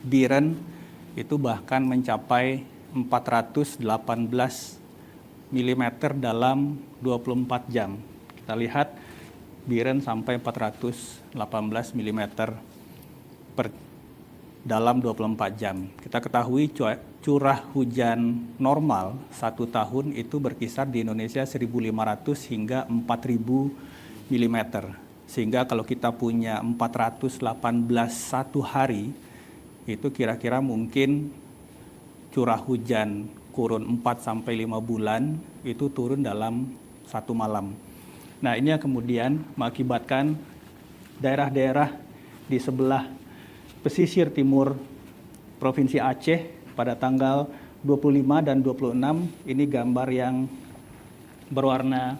Biren itu bahkan mencapai 418 mm dalam 24 jam. Kita lihat Biren sampai 418 mm per dalam 24 jam. Kita ketahui curah hujan normal 1 tahun itu berkisar di Indonesia 1.500 hingga 4.000 mm. Sehingga kalau kita punya 418 satu hari, itu kira-kira mungkin curah hujan kurun 4-5 bulan itu turun dalam 1 malam. Nah, ini yang kemudian mengakibatkan daerah-daerah di sebelah pesisir timur Provinsi Aceh pada tanggal 25 dan 26, ini gambar yang berwarna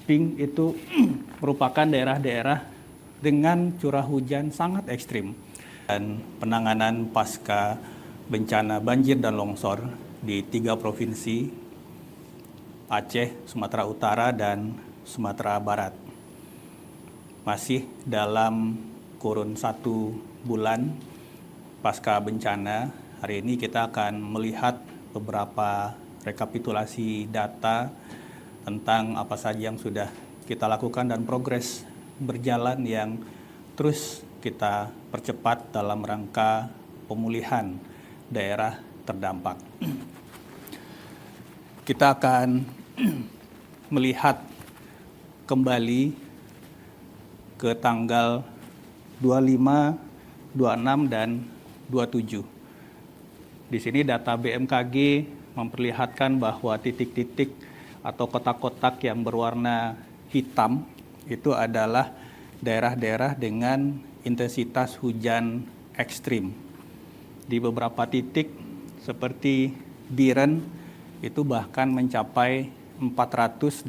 pink itu merupakan daerah-daerah dengan curah hujan sangat ekstrim. Dan penanganan pasca bencana banjir dan longsor di 3 provinsi, Aceh, Sumatera Utara, dan Sumatera Barat. Masih dalam kurun 1 bulan pasca bencana, hari ini kita akan melihat beberapa rekapitulasi data tentang apa saja yang sudah kita lakukan dan progres berjalan yang terus kita percepat dalam rangka pemulihan daerah terdampak. Kita akan melihat kembali ke tanggal 25, 26, dan 27. Di sini data BMKG memperlihatkan bahwa titik-titik atau kotak-kotak yang berwarna hitam itu adalah daerah-daerah dengan intensitas hujan ekstrim. Di beberapa titik seperti Biren itu bahkan mencapai 418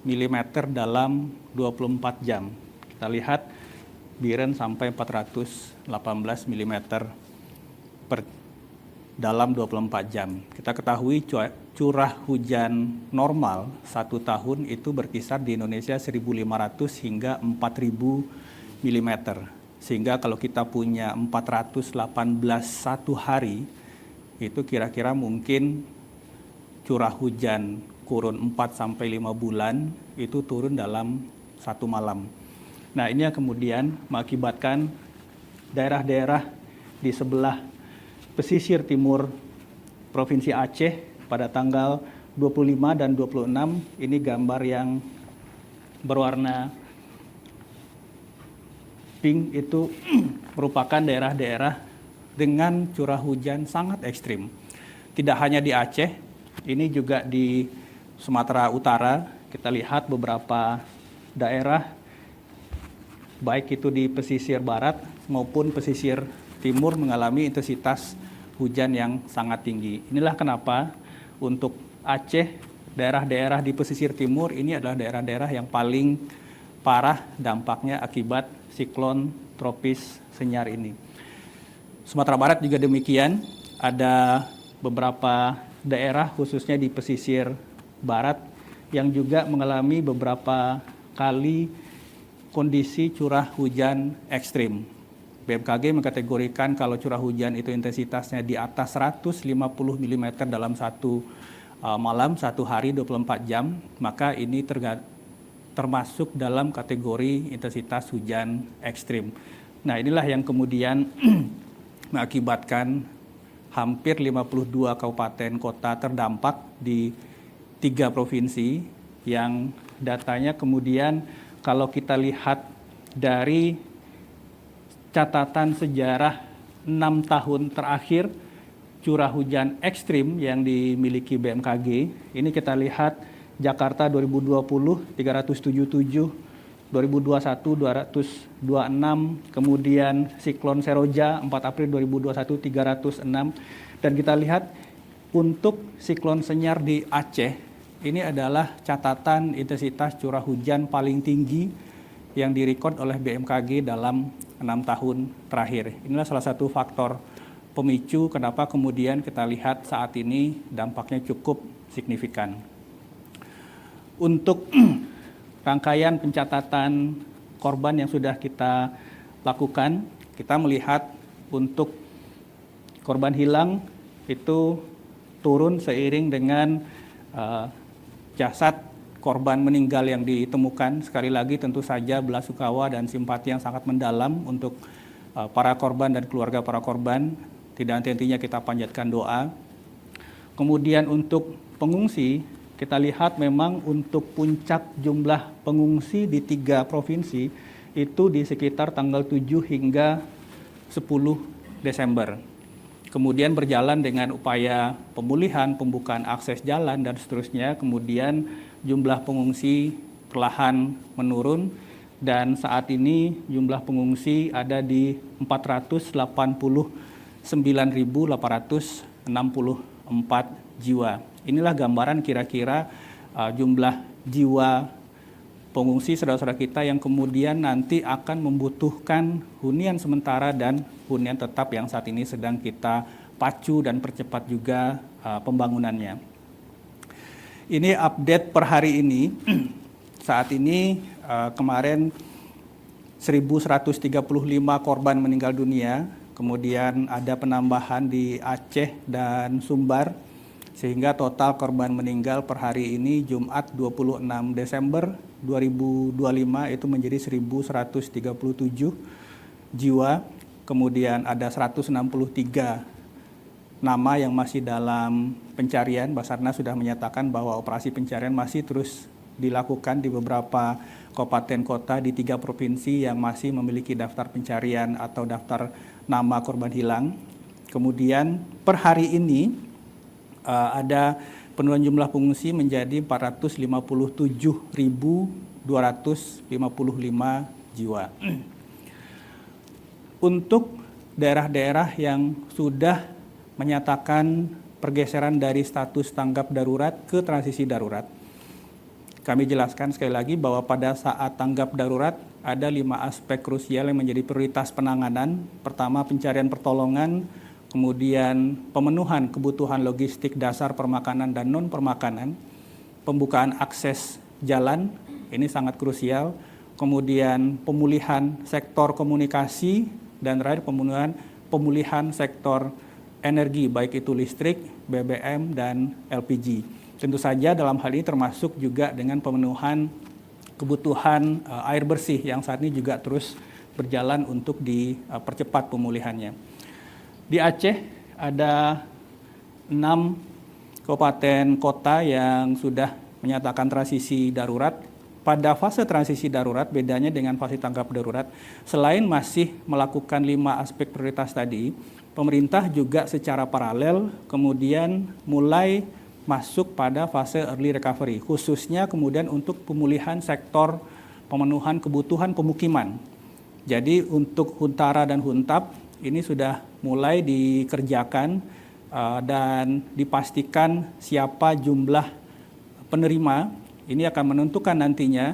mm dalam 24 jam. Kita lihat Biren sampai 418 mm per dalam 24 jam. Kita ketahui curah hujan normal 1 tahun itu berkisar di Indonesia 1.500 hingga 4.000 mm. Sehingga kalau kita punya 418 satu hari, itu kira-kira mungkin curah hujan kurun 4-5 bulan itu turun dalam 1 malam. Nah, ini yang kemudian mengakibatkan daerah-daerah di sebelah pesisir timur Provinsi Aceh pada tanggal 25 dan 26, ini gambar yang berwarna pink itu merupakan daerah-daerah dengan curah hujan sangat ekstrim. Tidak hanya di Aceh, ini juga di Sumatera Utara. Kita lihat beberapa daerah baik itu di pesisir barat maupun pesisir timur mengalami intensitas hujan yang sangat tinggi. Inilah kenapa untuk Aceh, daerah-daerah di pesisir timur ini adalah daerah-daerah yang paling parah dampaknya akibat siklon tropis Senyar ini. Sumatera Barat juga demikian, ada beberapa daerah khususnya di pesisir barat yang juga mengalami beberapa kali kondisi curah hujan ekstrim. BMKG mengkategorikan kalau curah hujan itu intensitasnya di atas 150 mm dalam 1 malam, 1 hari 24 jam, maka ini termasuk dalam kategori intensitas hujan ekstrim. Nah, inilah yang kemudian mengakibatkan hampir 52 kabupaten kota terdampak di 3 provinsi yang datanya kemudian kalau kita lihat dari catatan sejarah 6 tahun terakhir curah hujan ekstrim yang dimiliki BMKG, ini kita lihat Jakarta 2020 377, 2021 226, kemudian siklon Seroja 4 April 2021 306, dan kita lihat untuk siklon Senyar di Aceh ini adalah catatan intensitas curah hujan paling tinggi yang direkod oleh BMKG dalam 6 tahun terakhir. Inilah salah satu faktor pemicu kenapa kemudian kita lihat saat ini dampaknya cukup signifikan. Untuk rangkaian pencatatan korban yang sudah kita lakukan, kita melihat untuk korban hilang itu turun seiring dengan jasad korban meninggal yang ditemukan. Sekali lagi tentu saja belasungkawa dan simpati yang sangat mendalam untuk para korban dan keluarga para korban. Tidak henti-hentinya kita panjatkan doa. Kemudian untuk pengungsi, kita lihat memang untuk puncak jumlah pengungsi di 3 provinsi itu di sekitar tanggal 7 hingga 10 Desember. Kemudian berjalan dengan upaya pemulihan, pembukaan akses jalan dan seterusnya. Kemudian jumlah pengungsi perlahan menurun dan saat ini jumlah pengungsi ada di 489.864 jiwa. Inilah gambaran kira-kira jumlah jiwa pengungsi saudara-saudara kita yang kemudian nanti akan membutuhkan hunian sementara dan hunian tetap yang saat ini sedang kita pacu dan percepat juga pembangunannya. Ini update per hari ini. Saat ini kemarin 1.135 korban meninggal dunia, kemudian ada penambahan di Aceh dan Sumbar, sehingga total korban meninggal per hari ini Jumat 26 Desember 2025 itu menjadi 1.137 jiwa, kemudian ada 163 nama yang masih dalam pencarian. Basarnas sudah menyatakan bahwa operasi pencarian masih terus dilakukan di beberapa kabupaten kota di 3 provinsi yang masih memiliki daftar pencarian atau daftar nama korban hilang. Kemudian per hari ini ada penurunan jumlah pengungsi menjadi 457.255 jiwa. Untuk daerah-daerah yang sudah menyatakan pergeseran dari status tanggap darurat ke transisi darurat, kami jelaskan sekali lagi bahwa pada saat tanggap darurat ada 5 aspek krusial yang menjadi prioritas penanganan. Pertama, pencarian pertolongan, kemudian pemenuhan kebutuhan logistik dasar permakanan dan non-permakanan, pembukaan akses jalan, ini sangat krusial, kemudian pemulihan sektor komunikasi, dan terakhir pemulihan sektor energi, baik itu listrik, BBM, dan LPG. Tentu saja dalam hal ini termasuk juga dengan pemenuhan kebutuhan air bersih yang saat ini juga terus berjalan untuk dipercepat pemulihannya. Di Aceh ada 6 kabupaten kota yang sudah menyatakan transisi darurat. Pada fase transisi darurat, bedanya dengan fase tanggap darurat, selain masih melakukan 5 aspek prioritas tadi, pemerintah juga secara paralel kemudian mulai masuk pada fase early recovery, khususnya kemudian untuk pemulihan sektor pemenuhan kebutuhan pemukiman. Jadi untuk Huntara dan Huntap ini sudah mulai dikerjakan dan dipastikan siapa jumlah penerima. Ini akan menentukan nantinya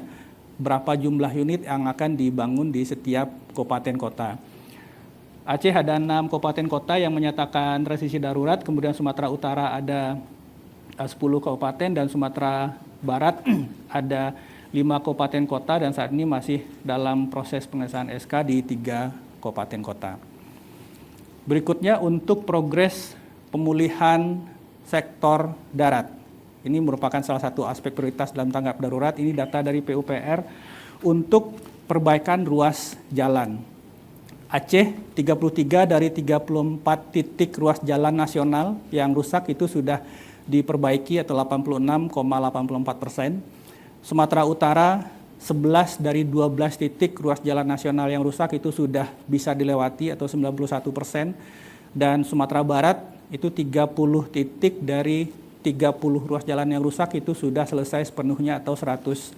berapa jumlah unit yang akan dibangun di setiap kabupaten kota. Aceh ada 6 kabupaten kota yang menyatakan transisi darurat, kemudian Sumatera Utara ada 10 kabupaten dan Sumatera Barat ada 5 kabupaten kota dan saat ini masih dalam proses pengesahan SK di 3 kabupaten kota. Berikutnya untuk progres pemulihan sektor darat. Ini merupakan salah satu aspek prioritas dalam tanggap darurat. Ini data dari PUPR untuk perbaikan ruas jalan. Aceh 33 dari 34 titik ruas jalan nasional yang rusak itu sudah diperbaiki atau 86,84%. Sumatera Utara 11 dari 12 titik ruas jalan nasional yang rusak itu sudah bisa dilewati atau 91%. Dan Sumatera Barat itu 30 titik dari 30 ruas jalan yang rusak itu sudah selesai sepenuhnya atau 100%.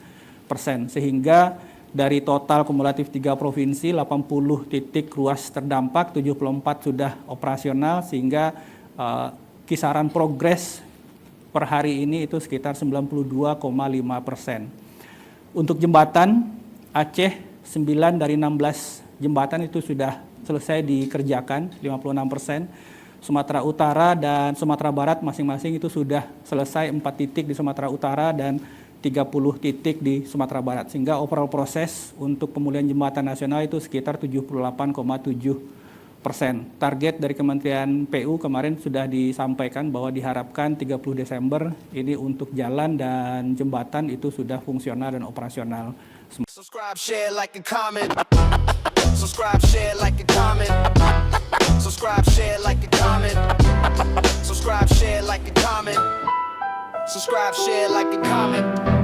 Sehingga dari total kumulatif 3 provinsi, 80 titik ruas terdampak, 74 sudah operasional, sehingga kisaran progres per hari ini itu sekitar 92,5%. Untuk jembatan, Aceh 9 dari 16 jembatan itu sudah selesai dikerjakan, 56%. Sumatera Utara dan Sumatera Barat masing-masing itu sudah selesai 4 titik di Sumatera Utara dan 30 titik di Sumatera Barat, sehingga overall proses untuk pemulihan jembatan nasional itu sekitar 78,7%. Target dari Kementerian PU kemarin sudah disampaikan bahwa diharapkan 30 Desember ini untuk jalan dan jembatan itu sudah fungsional dan operasional. Subscribe, share, like, and comment. Subscribe, share, like, and comment. Subscribe, share, like, and comment. Subscribe, share, like, and comment. Subscribe, share, like, and comment.